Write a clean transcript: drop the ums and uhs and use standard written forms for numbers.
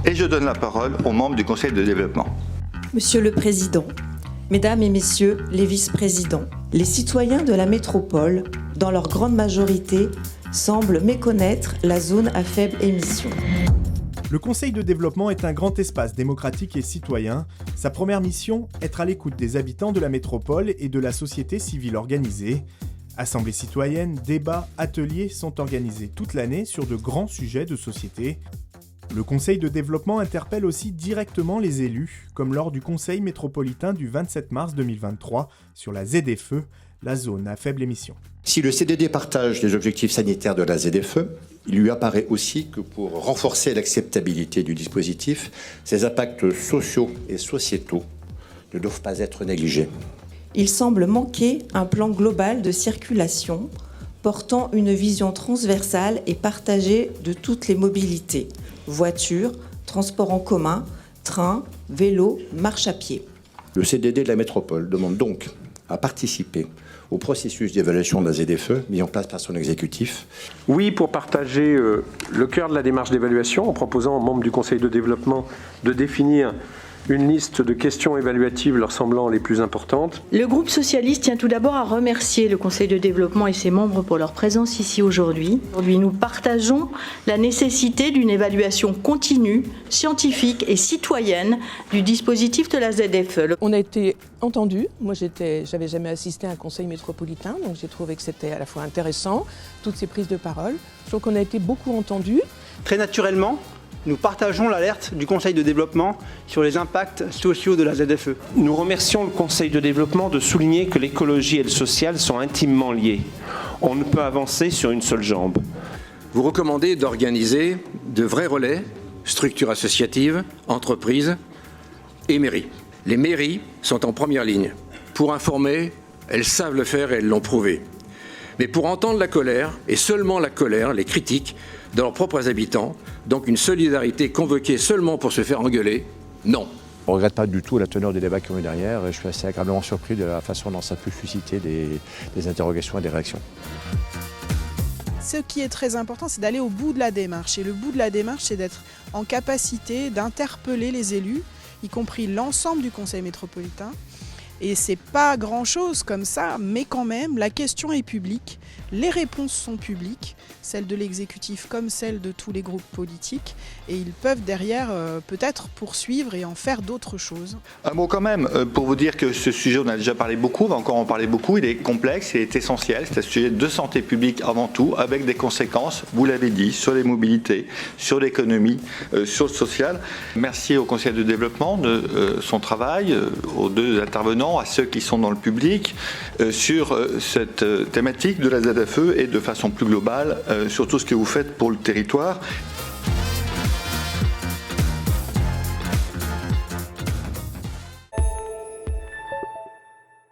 Et je donne la parole aux membres du Conseil de développement. Monsieur le Président, Mesdames et Messieurs les vice-présidents, les citoyens de la métropole, dans leur grande majorité, semblent méconnaître la zone à faible émission. Le Conseil de développement est un grand espace démocratique et citoyen. Sa première mission, être à l'écoute des habitants de la métropole et de la société civile organisée. Assemblées citoyennes, débats, ateliers sont organisés toute l'année sur de grands sujets de société. Le Conseil de développement interpelle aussi directement les élus, comme lors du Conseil métropolitain du 27 mars 2023 sur la ZFE, la zone à faible émission. Si le CDD partage les objectifs sanitaires de la ZFE, il lui apparaît aussi que pour renforcer l'acceptabilité du dispositif, ses impacts sociaux et sociétaux ne doivent pas être négligés. Il semble manquer un plan global de circulation portant une vision transversale et partagée de toutes les mobilités, voitures, transports en commun, train, vélo, marche à pied. Le CDD de la métropole demande donc à participer au processus d'évaluation de la ZFE mis en place par son exécutif. Oui, pour partager le cœur de la démarche d'évaluation en proposant aux membres du Conseil de développement de définir une liste de questions évaluatives leur semblant les plus importantes. Le groupe socialiste tient tout d'abord à remercier le Conseil de développement et ses membres pour leur présence ici aujourd'hui. Aujourd'hui, nous partageons la nécessité d'une évaluation continue, scientifique et citoyenne du dispositif de la ZFE. On a été entendus. Moi, j'avais jamais assisté à un conseil métropolitain, donc j'ai trouvé que c'était à la fois intéressant, toutes ces prises de parole. Je trouve qu'on a été beaucoup entendus. Très naturellement, nous partageons l'alerte du Conseil de développement sur les impacts sociaux de la ZFE. Nous remercions le Conseil de développement de souligner que l'écologie et le social sont intimement liés. On ne peut avancer sur une seule jambe. Vous recommandez d'organiser de vrais relais, structures associatives, entreprises et mairies. Les mairies sont en première ligne. Pour informer, elles savent le faire et elles l'ont prouvé. Mais pour entendre la colère, et seulement la colère, les critiques de leurs propres habitants, donc une solidarité convoquée seulement pour se faire engueuler, non. On ne regrette pas du tout la teneur des débats qui ont eu derrière et je suis assez agréablement surpris de la façon dont ça peut susciter des interrogations et des réactions. Ce qui est très important, c'est d'aller au bout de la démarche. Et le bout de la démarche, c'est d'être en capacité d'interpeller les élus, y compris l'ensemble du Conseil métropolitain. Et c'est pas grand-chose comme ça, mais quand même, la question est publique, les réponses sont publiques, celles de l'exécutif comme celles de tous les groupes politiques, et ils peuvent derrière peut-être poursuivre et en faire d'autres choses. Un mot quand même, pour vous dire que ce sujet, on a déjà parlé beaucoup, on va encore en parler beaucoup, il est complexe, il est essentiel, c'est un sujet de santé publique avant tout, avec des conséquences, vous l'avez dit, sur les mobilités, sur l'économie, sur le social. Merci au Conseil de développement de son travail, aux deux intervenants, à ceux qui sont dans le public, sur cette thématique de la ZFE et de façon plus globale sur tout ce que vous faites pour le territoire.